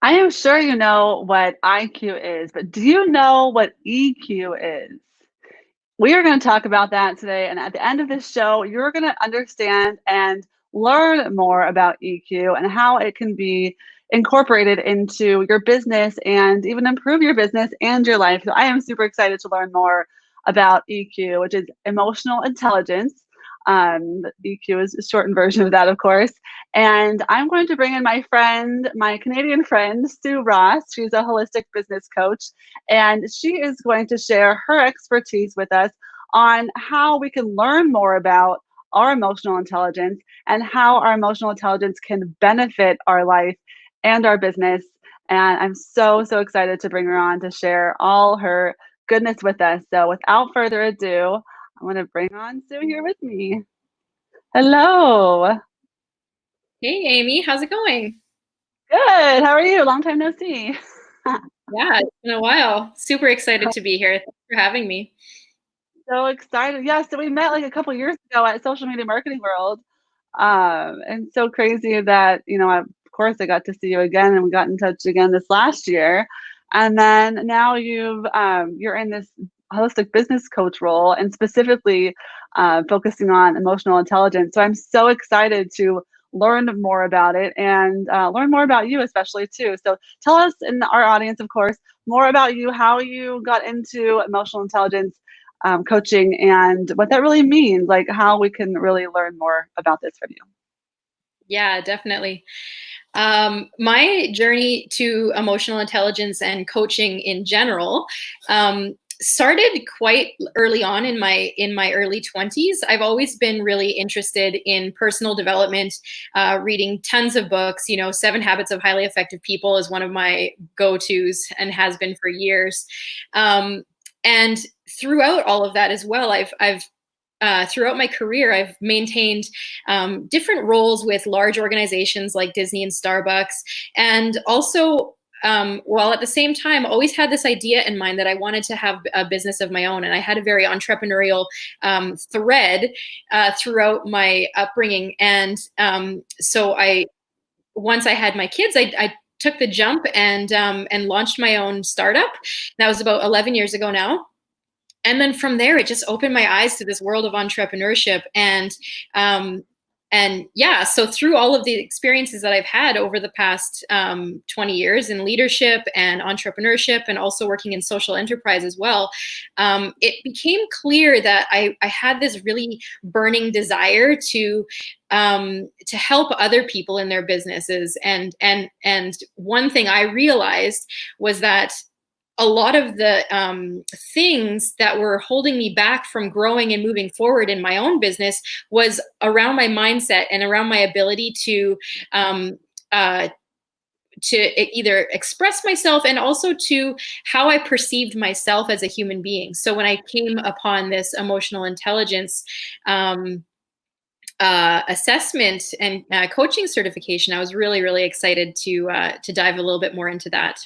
I am sure you know what IQ is, but do you know what EQ is? We are going to talk about that today. And at the end of this show, you're going to understand and learn more about EQ and how it can be incorporated into your business and even improve your business and your life. So I am super excited to learn more about EQ, which is emotional intelligence. EQ is a shortened version of that, of course. And I'm going to bring in my friend, my Canadian friend, Sue Ross. She's a holistic business coach, and she is going to share her expertise with us on how we can learn more about our emotional intelligence and how our emotional intelligence can benefit our life and our business. And I'm so, so excited to bring her on to share all her goodness with us. So without further ado, I'm going to bring on Sue here with me. Hello. Hey Amy, how's it going? Good. How are you? Long time no see. Yeah, it's been a while. Super excited to be here. Thanks for having me. So excited. Yeah, so we met like a couple years ago at Social Media Marketing World. And so crazy that, of course I got to see you again and we got in touch again this last year. And then now you're in this holistic business coach role and specifically focusing on emotional intelligence. So I'm so excited to learn more about it and learn more about you, especially too. So tell us in our audience, of course, more about you, how you got into emotional intelligence coaching and what that really means, like how we can really learn more about this from you. Yeah, definitely. My journey to emotional intelligence and coaching in general started quite early on in my early 20s. I've always been really interested in personal development, reading tons of books. Seven Habits of Highly Effective People is one of my go-tos and has been for years. And throughout all of that as well, I've throughout my career, I've maintained different roles with large organizations like Disney and Starbucks. And also, while at the same time, always had this idea in mind that I wanted to have a business of my own. And I had a very entrepreneurial thread throughout my upbringing. And once I had my kids, I took the jump and launched my own startup. That was about 11 years ago now. And then from there, it just opened my eyes to this world of entrepreneurship. And yeah, so through all of the experiences that I've had over the past 20 years in leadership and entrepreneurship, and also working in social enterprise as well, it became clear that I had this really burning desire to help other people in their businesses. And one thing I realized was that a lot of the things that were holding me back from growing and moving forward in my own business was around my mindset and around my ability um, uh, to either express myself and also to how I perceived myself as a human being. So when I came upon this emotional intelligence assessment and coaching certification, I was really, really excited to dive a little bit more into that.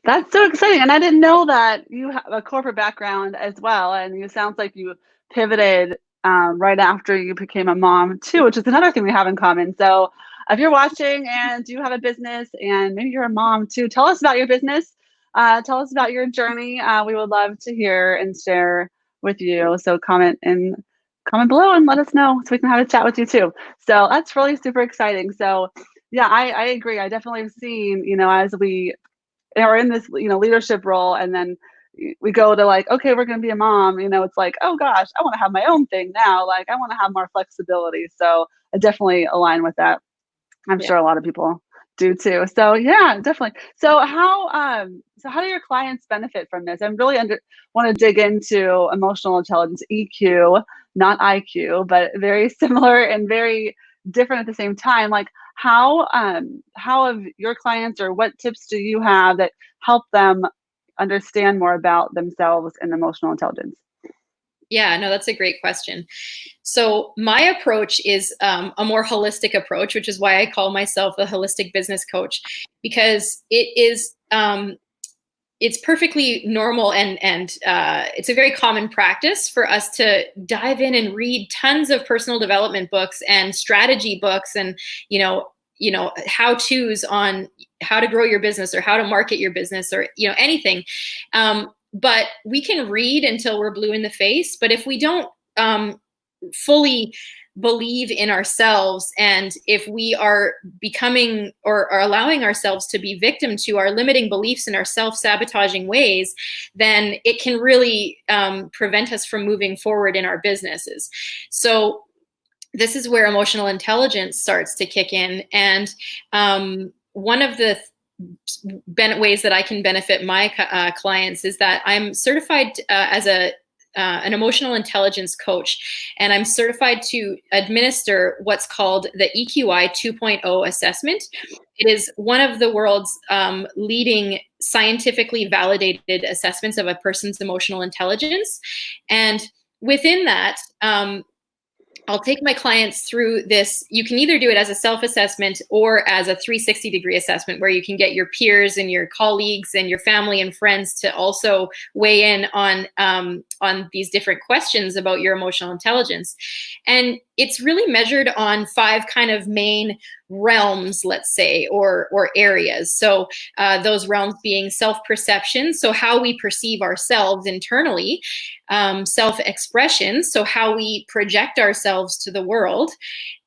That's so exciting. And I didn't know that you have a corporate background as well. And you sounds like you pivoted right after you became a mom too, which is another thing we have in common. So if you're watching and you have a business and maybe you're a mom too, tell us about your business. Tell us about your journey. We would love to hear and share with you. So comment below and let us know so we can have a chat with you too. So that's really super exciting. So yeah, I agree. I definitely have seen, as we are in this leadership role and then we go to like, okay, we're going to be a mom, it's like, oh gosh, I want to have my own thing now, like I want to have more flexibility. So I definitely align with that. I'm Yeah. sure a lot of people do too. So yeah, definitely. So how do your clients benefit from this? I'm really want to dig into emotional intelligence, EQ, not IQ, but very similar and very different at the same time. Like how have your clients, or what tips do you have that help them understand more about themselves and emotional intelligence? Yeah, no, that's a great question. So my approach is a more holistic approach, which is why I call myself a holistic business coach, because it's perfectly normal and it's a very common practice for us to dive in and read tons of personal development books and strategy books and you know how-tos on how to grow your business or how to market your business or, anything. But we can read until we're blue in the face. But if we don't fully believe in ourselves, and if we are becoming or are allowing ourselves to be victim to our limiting beliefs and our self-sabotaging ways, then it can really prevent us from moving forward in our businesses. So this is where emotional intelligence starts to kick in. And one of the ways that I can benefit my clients is that I'm certified as an emotional intelligence coach, and I'm certified to administer what's called the EQI 2.0 assessment. It is one of the world's leading scientifically validated assessments of a person's emotional intelligence. And within that, I'll take my clients through this. You can either do it as a self-assessment or as a 360-degree assessment, where you can get your peers and your colleagues and your family and friends to also weigh in on these different questions about your emotional intelligence. And it's really measured on 5 kind of main realms, let's say, or areas. So those realms being self-perception, so how we perceive ourselves internally, self-expression, so how we project ourselves to the world,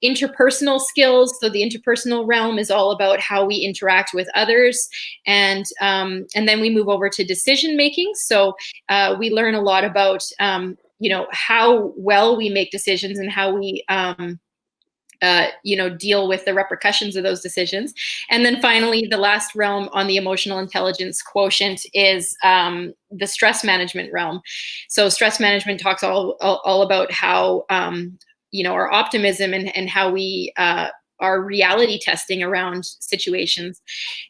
interpersonal skills, so the interpersonal realm is all about how we interact with others, and then we move over to decision making. So we learn a lot about how well we make decisions and how we deal with the repercussions of those decisions. And then finally, the last realm on the emotional intelligence quotient is the stress management realm. So stress management talks all about how, our optimism and how we are reality testing around situations.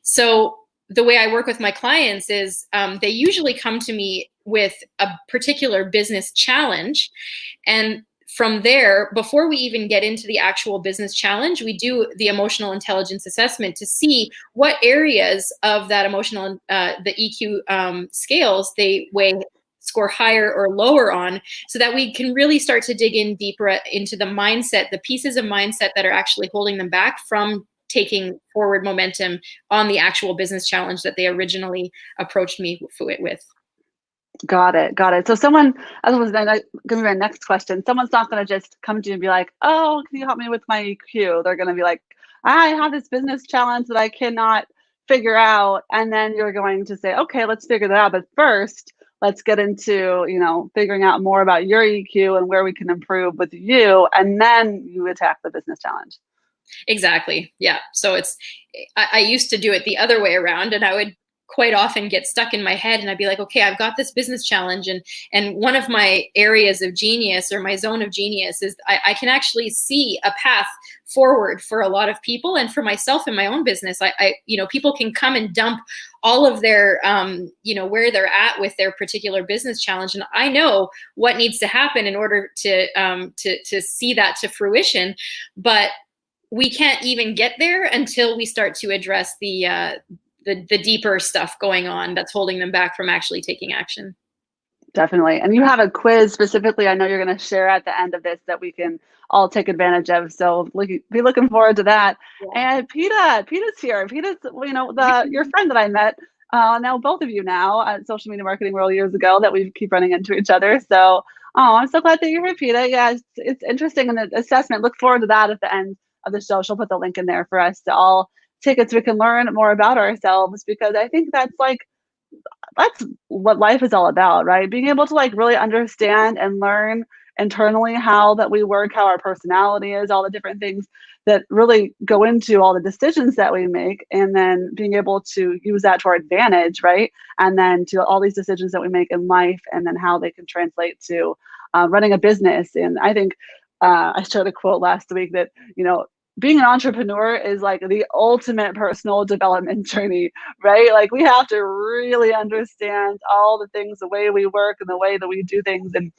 So the way I work with my clients is they usually come to me with a particular business challenge. And from there, before we even get into the actual business challenge, we do the emotional intelligence assessment to see what areas of that emotional, the EQ scales they score higher or lower on, so that we can really start to dig in deeper into the mindset, the pieces of mindset that are actually holding them back from taking forward momentum on the actual business challenge that they originally approached me with. Got it. Got it. So someone, that was going to be my next question. Someone's not going to just come to you and be like, oh, can you help me with my EQ? They're going to be like, I have this business challenge that I cannot figure out. And then you're going to say, okay, let's figure that out. But first, let's get into, figuring out more about your EQ and where we can improve with you. And then you attack the business challenge. Exactly. Yeah. So I used to do it the other way around, and I would quite often get stuck in my head, and I'd be like, okay, I've got this business challenge. And one of my areas of genius, or my zone of genius, is I can actually see a path forward for a lot of people, and for myself in my own business. People can come and dump all of their, where they're at with their particular business challenge. And I know what needs to happen in order to see that to fruition. But we can't even get there until we start to address the deeper stuff going on that's holding them back from actually taking action. Definitely. And you have a quiz specifically, I know you're going to share at the end of this, that we can all take advantage of. So be looking forward to that. Yeah. And Peta's here. Peta's, your friend that I met, now both of you now at Social Media Marketing World years ago, that we keep running into each other. So, I'm so glad that you're here, Peta. Yeah, it's interesting in the assessment. Look forward to that at the end of the show. She'll put the link in there for us to all take it so we can learn more about ourselves, because I think that's what life is all about, right? Being able to really understand and learn internally how that we work, how our personality is, all the different things that really go into all the decisions that we make, and then being able to use that to our advantage, right? And then to all these decisions that we make in life, and then how they can translate to running a business. And I think I shared a quote last week that, being an entrepreneur is like the ultimate personal development journey, right? Like, we have to really understand all the things, the way we work and the way that we do things, and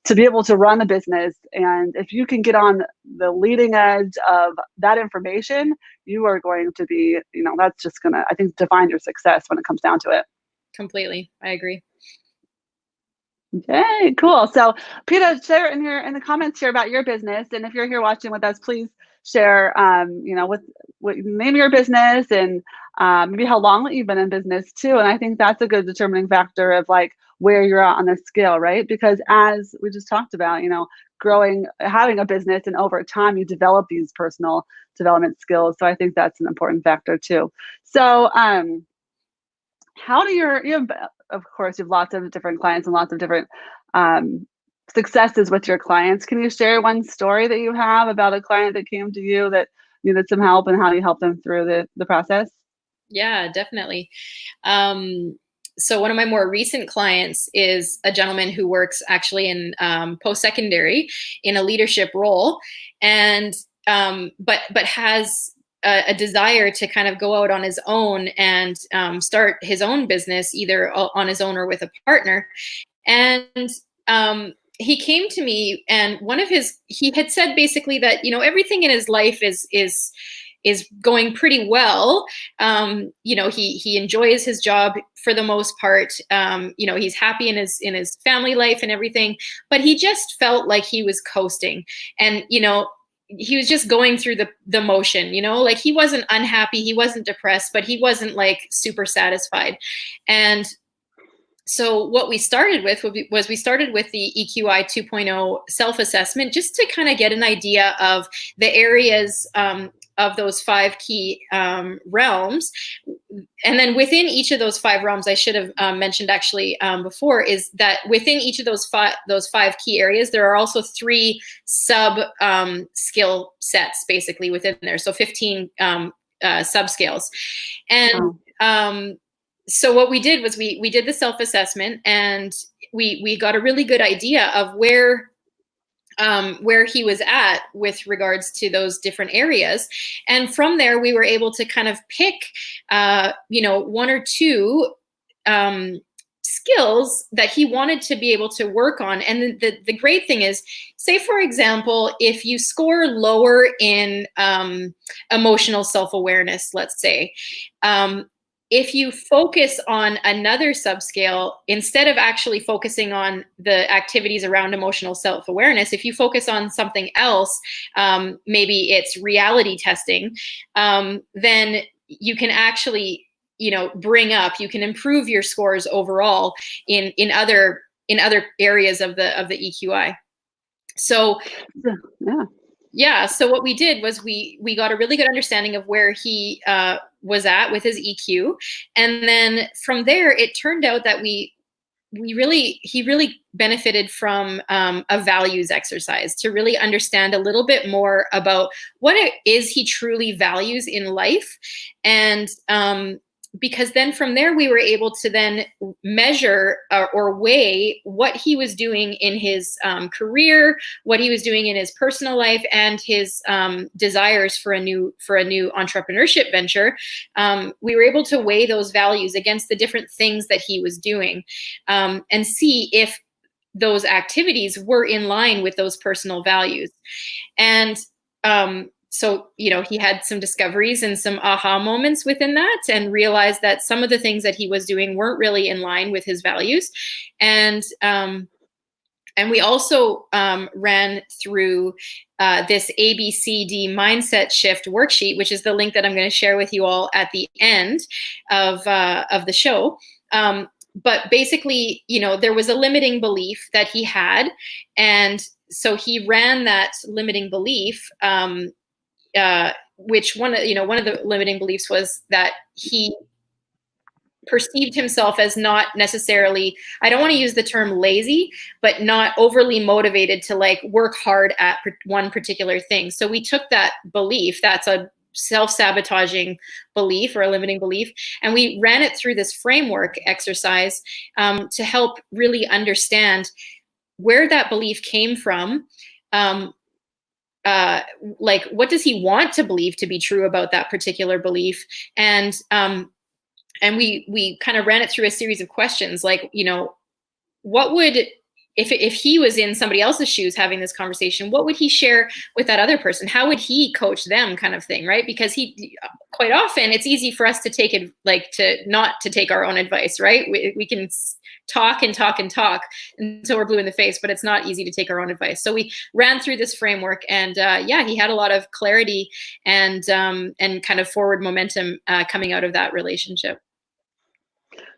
to be able to run a business. And if you can get on the leading edge of that information, you are going to be, that's just going to, I think, define your success when it comes down to it. Completely. I agree. Okay, cool. So Peta, share in the comments here about your business. And if you're here watching with us, please share, with what name of your business and maybe how long that you've been in business too. And I think that's a good determining factor of like where you're at on the scale, right? Because as we just talked about, growing, having a business, and over time you develop these personal development skills. So I think that's an important factor too. So, how do of course, you have lots of different clients and lots of different um, successes with your clients. Can you share one story that you have about a client that came to you that needed some help and how you helped them through the process? Yeah, definitely. So one of my more recent clients is a gentleman who works actually in post-secondary in a leadership role, and but has a desire to kind of go out on his own and start his own business, either on his own or with a partner. And he came to me, and he had said basically that everything in his life is going pretty well. He enjoys his job for the most part. He's happy in his family life and everything, but he just felt like he was coasting, and he was just going through the motion. Like he wasn't unhappy, he wasn't depressed, but he wasn't like super satisfied. And so what we started with was we started with the EQI 2.0 self-assessment, just to kind of get an idea of the areas of those 5 key realms. And then within each of those 5 realms, I should have mentioned actually before, is that within each of those five key areas, there are also 3 sub skill sets basically within there. So 15 sub scales. And so what we did was we did the self-assessment, and we got a really good idea of where he was at with regards to those different areas. And from there, we were able to kind of pick, 1 or 2 skills that he wanted to be able to work on. And the great thing is, say, for example, if you score lower in emotional self-awareness, let's say, if you focus on another subscale, instead of actually focusing on the activities around emotional self-awareness, if you focus on something else, maybe it's reality testing, then you can actually, you can improve your scores overall in other areas of the EQI. So yeah, so what we did was we got a really good understanding of where he was at with his EQ, and then from there it turned out that he really benefited from a values exercise to really understand a little bit more about what it is he truly values in life. And because then from there we were able to then measure or weigh what he was doing in his career, what he was doing in his personal life, and his desires for a new entrepreneurship venture. We were able to weigh those values against the different things that he was doing, and see if those activities were in line with those personal values. And so, he had some discoveries and some aha moments within that, and realized that some of the things that he was doing weren't really in line with his values. And we also ran through this ABCD mindset shift worksheet, which is the link that I'm going to share with you all at the end of the show. But basically, there was a limiting belief that he had, and so he ran that limiting belief. Which one of the limiting beliefs was that he perceived himself as not necessarily, I don't want to use the term lazy, but not overly motivated to like work hard at one particular thing. So we took that belief, that's a self-sabotaging belief or a limiting belief, and we ran it through this framework exercise to help really understand where that belief came from. Like, what does he want to believe to be true about that particular belief? And we kind of ran it through a series of questions, like, what would if he was in somebody else's shoes having this conversation, what would he share with that other person? How would he coach them, kind of thing, right? Because he quite often it's easy for us to take it, like to not to take our own advice, right? We can talk and talk and talk until we're blue in the face, but it's not easy to take our own advice. So we ran through this framework, and yeah, he had a lot of clarity and kind of forward momentum coming out of that relationship.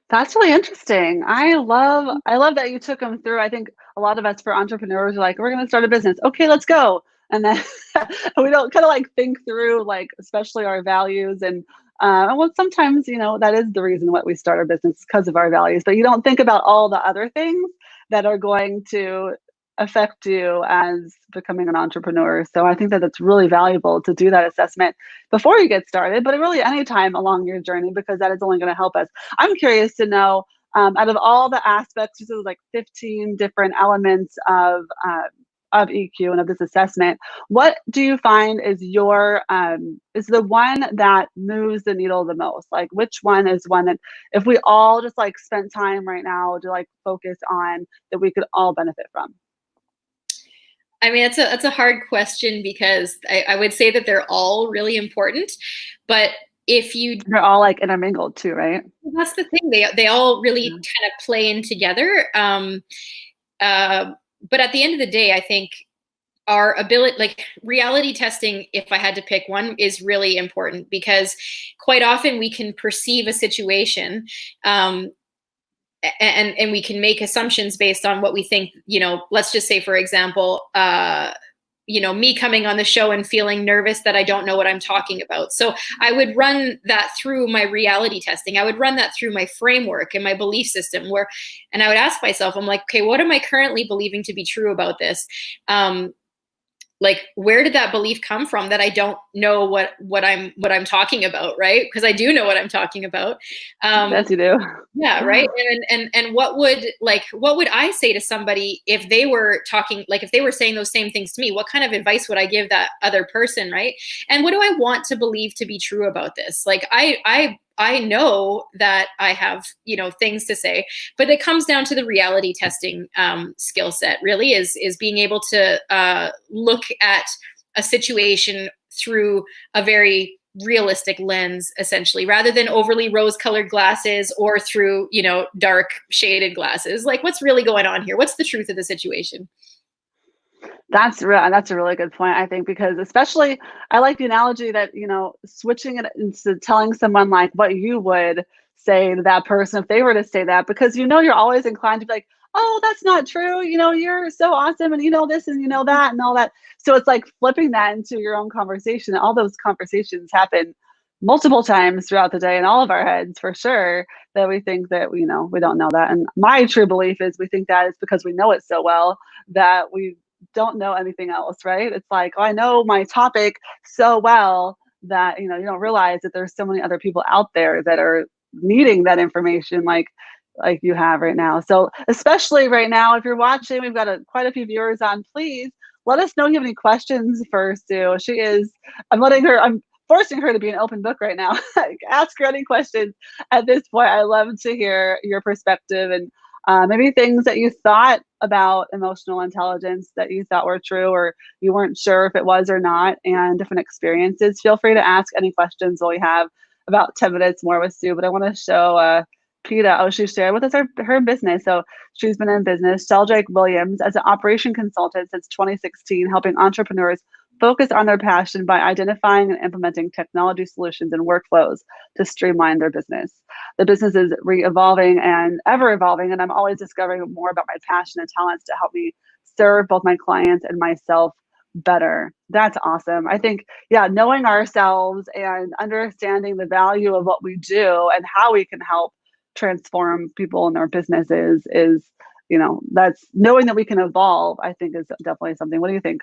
That's really interesting. I love that you took them through. I think a lot of us for entrepreneurs are like, we're going to start a business. Okay, let's go. And then we don't kind of like think through like especially our values and well sometimes that is the reason why we start our business because of our values, but you don't think about all the other things that are going to affect you as becoming an entrepreneur. So I think that it's really valuable to do that assessment before you get started, but really anytime along your journey, because that is only going to help us. I'm curious to know, out of all the aspects, this is like 15 different elements of EQ and of this assessment, what do you find is is the one that moves the needle the most? Like, which one is one that if we all just like spent time right now to like focus on, that we could all benefit from? I mean, that's a hard question because I would say that they're all really important, but if you They're all like intermingled too, right? that's the thing, they all really Yeah. kind of play in together. But at the end of the day, I think our ability, like reality testing, if I had to pick one, is really important because quite often we can perceive a situation, and we can make assumptions based on what we think. Let's just say, for example, me coming on the show and feeling nervous that I don't know what I'm talking about. So I would run that through my reality testing. I would run that through my framework and my belief system and I would ask myself, I'm like, okay, what am I currently believing to be true about this? Like, where did that belief come from that I don't know what I'm talking about, right? Because I do know what I'm talking about. Yes, you do. Yeah, right. And what would I say to somebody if they were talking, like if they were saying those same things to me? What kind of advice would I give that other person, right? And what do I want to believe to be true about this? Like I know that I have things to say, but it comes down to the reality testing skill set. Really, is being able to look at a situation through a very realistic lens, essentially, rather than overly rose-colored glasses or through dark shaded glasses. Like, what's really going on here? What's the truth of the situation? That's a really good point, I think, because especially I like the analogy that, switching it into telling someone like what you would say to that person if they were to say that, because you're always inclined to be like, oh, that's not true. You're so awesome and you know this and you know that and all that. So it's like flipping that into your own conversation. All those conversations happen multiple times throughout the day in all of our heads for sure, that we think that we don't know that. And my true belief is we think that is because we know it so well that we don't know anything else, right? It's like, oh, I know my topic so well that you don't realize that there's so many other people out there that are needing that information like you have right now. So especially right now, if you're watching, we've got quite a few viewers on. Please let us know if you have any questions for Sue. I'm forcing her to be an open book right now. Ask her any questions at this point. I love to hear your perspective and maybe things that you thought about emotional intelligence that you thought were true or you weren't sure if it was or not, and different experiences. Feel free to ask any questions. We have about 10 minutes more with Sue, but I want to show Peta. Oh, she shared with us her business. So she's been in business, Sheldrake Williams, as an operation consultant since 2016, helping entrepreneurs focus on their passion by identifying and implementing technology solutions and workflows to streamline their business. The business is re-evolving and ever evolving, and I'm always discovering more about my passion and talents to help me serve both my clients and myself better. That's awesome. I think, yeah, knowing ourselves and understanding the value of what we do and how we can help transform people in their businesses is, that's knowing that we can evolve, I think is definitely something. What do you think?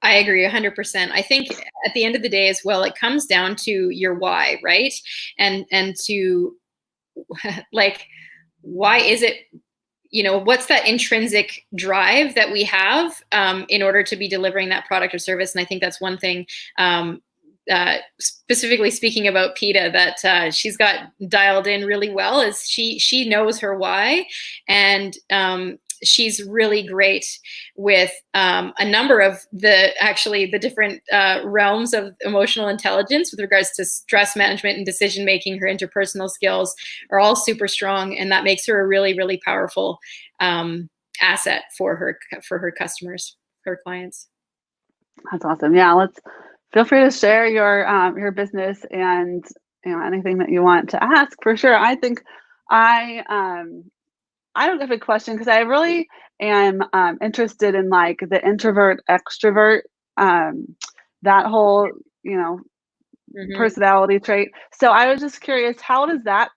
I agree 100%. I think at the end of the day as well, it comes down to your why, right? And to like, why is it, what's that intrinsic drive that we have in order to be delivering that product or service? And I think that's one thing, specifically speaking about PETA, that she's got dialed in really well, is she knows her why. And she's really great with a number of the different realms of emotional intelligence with regards to stress management and decision making. Her interpersonal skills are all super strong, and that makes her a really, really powerful asset for her customers, her clients. That's awesome. Yeah, let's feel free to share your business and anything that you want to ask for sure. I think I don't have a question because I really am interested in like the introvert extrovert, that whole personality trait. So I was just curious, how does that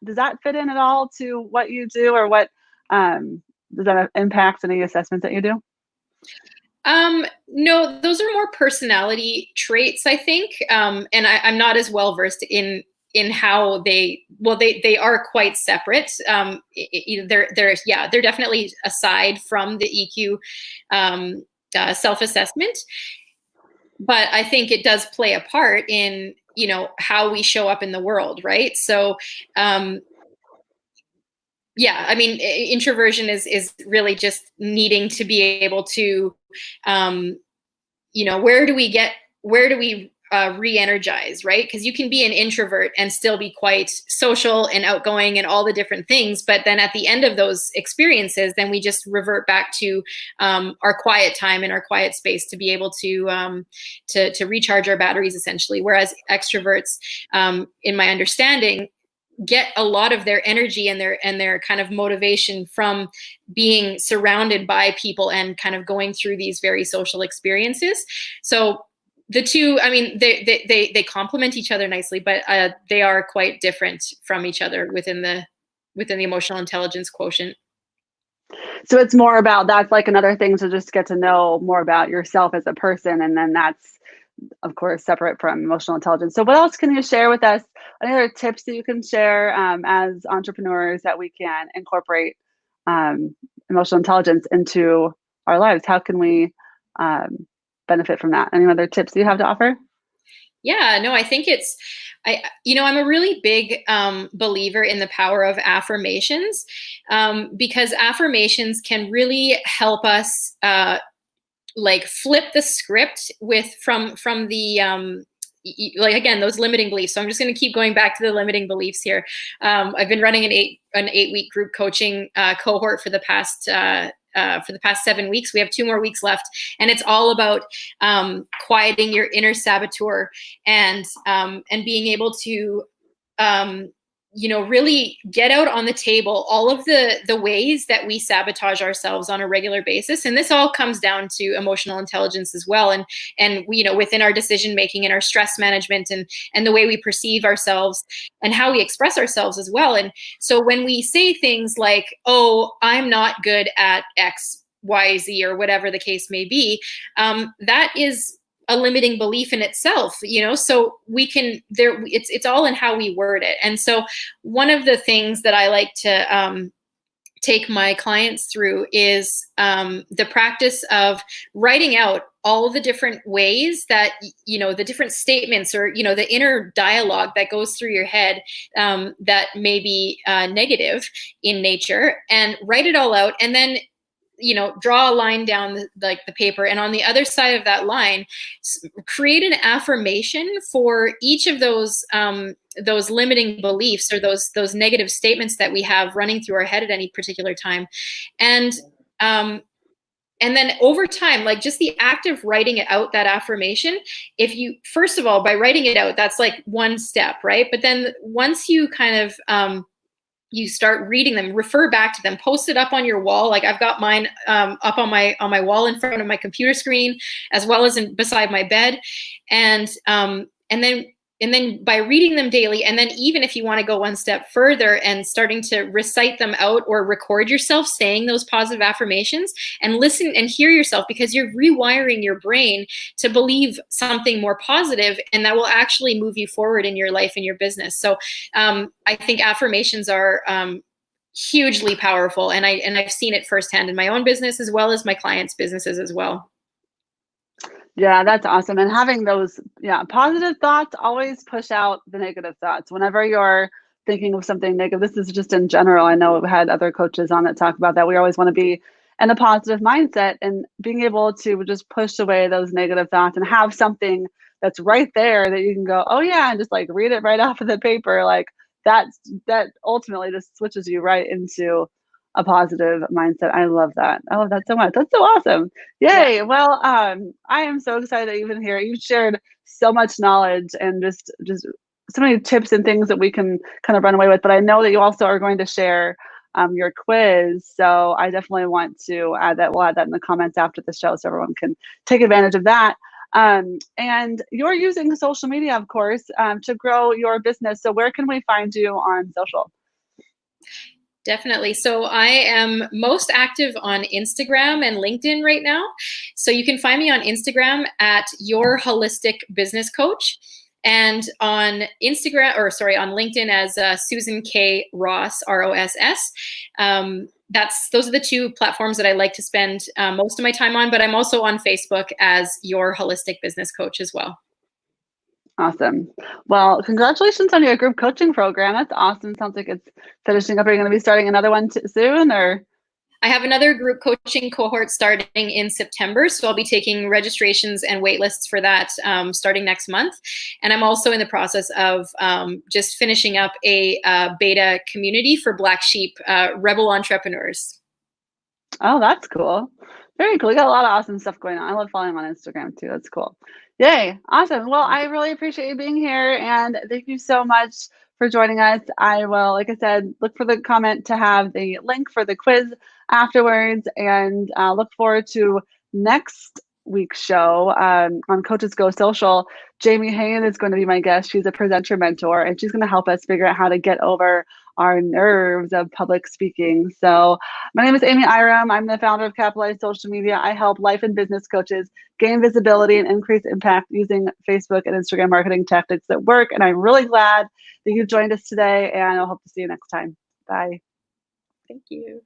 fit in at all to what you do, or what does that impact any assessments that you do? No, those are more personality traits, I think. And I'm not as well versed in how they are quite separate. They're definitely aside from the EQ self-assessment, but I think it does play a part in how we show up in the world, right? So yeah, I mean, introversion is really just needing to be able to, where do we re-energize, right? Because you can be an introvert and still be quite social and outgoing and all the different things, but then at the end of those experiences, then we just revert back to our quiet time and our quiet space to be able to recharge our batteries, essentially. Whereas extroverts, in my understanding, get a lot of their energy and their kind of motivation from being surrounded by people and kind of going through these very social experiences. So the two, I mean, they complement each other nicely, but they are quite different from each other within the emotional intelligence quotient. So it's more about, that's like another thing to just get to know more about yourself as a person, and then that's of course separate from emotional intelligence. So what else can you share with us? Any other tips that you can share as entrepreneurs that we can incorporate emotional intelligence into our lives? How can we benefit from that? Any other tips you have to offer? Yeah, no, I think I'm a really big believer in the power of affirmations, because affirmations can really help us like flip the script from the like, again, those limiting beliefs. So I'm just going to keep going back to the limiting beliefs here. I've been running an 8-week group coaching cohort for the past 7 weeks. We have 2 more weeks left, and it's all about quieting your inner saboteur and being able to really get out on the table all of the ways that we sabotage ourselves on a regular basis. And this all comes down to emotional intelligence as well. And within our decision making and our stress management and the way we perceive ourselves and how we express ourselves as well. And so when we say things like, oh, I'm not good at X, Y, Z, or whatever the case may be, that is a limiting belief in itself, so it's all in how we word it. And so one of the things that I like to take my clients through is the practice of writing out all the different ways that, the different statements or, the inner dialogue that goes through your head that may be negative in nature, and write it all out. And then draw a line down the paper, and on the other side of that line, create an affirmation for each of those limiting beliefs or those negative statements that we have running through our head at any particular time. And then over time, like just the act of writing it out, that affirmation, if you, first of all, by writing it out, that's like one step, right? But then once you kind of you start reading them, refer back to them, post it up on your wall. Like I've got mine up on my wall in front of my computer screen, as well as beside my bed. And then by reading them daily, and then even if you want to go one step further and starting to recite them out or record yourself saying those positive affirmations and listen and hear yourself, because you're rewiring your brain to believe something more positive, and that will actually move you forward in your life and your business. So I think affirmations are hugely powerful, and I've seen it firsthand in my own business as well as my clients' businesses as well. Yeah, that's awesome. And having those, positive thoughts always push out the negative thoughts. Whenever you're thinking of something negative, this is just in general. I know I've had other coaches on that talk about that. We always want to be and a positive mindset, and being able to just push away those negative thoughts and have something that's right there that you can go, oh yeah, and just like read it right off of the paper. Like that ultimately just switches you right into a positive mindset. I love that. I love that so much. That's so awesome. Yeah. Yay. Well, I am so excited that you've been here. You've shared so much knowledge and just so many tips and things that we can kind of run away with. But I know that you also are going to share your quiz. So I definitely want to add that. We'll add that in the comments after the show so everyone can take advantage of that. And you're using social media, of course, to grow your business. So where can we find you on social? Definitely. So I am most active on Instagram and LinkedIn right now. So you can find me on Instagram at Your Holistic Business Coach, and on on LinkedIn as Susan K. Ross, ROSS. Those are the two platforms that I like to spend most of my time on, but I'm also on Facebook as Your Holistic Business Coach as well. Awesome. Well, congratulations on your group coaching program. That's awesome. Sounds like it's finishing up. Are you going to be starting another one soon, or? I have another group coaching cohort starting in September, so I'll be taking registrations and wait lists for that starting next month. And I'm also in the process of just finishing up a beta community for Black Sheep rebel entrepreneurs. Oh, that's cool. Very cool. You got a lot of awesome stuff going on. I love following him on Instagram too. That's cool. Yay. Awesome. Well, I really appreciate you being here, and thank you so much for joining us. I will, like I said, look for the comment to have the link for the quiz afterwards, and look forward to next week's show on Coaches Go Social. Jamie Hain is going to be my guest. She's a presenter mentor, and she's going to help us figure out how to get over our nerves of public speaking. So my name is Amy Iram. I'm the founder of Capitalize Social Media. I help life and business coaches gain visibility and increase impact using Facebook and Instagram marketing tactics that work. And I'm really glad that you joined us today, and I hope to see you next time. Bye. Thank you.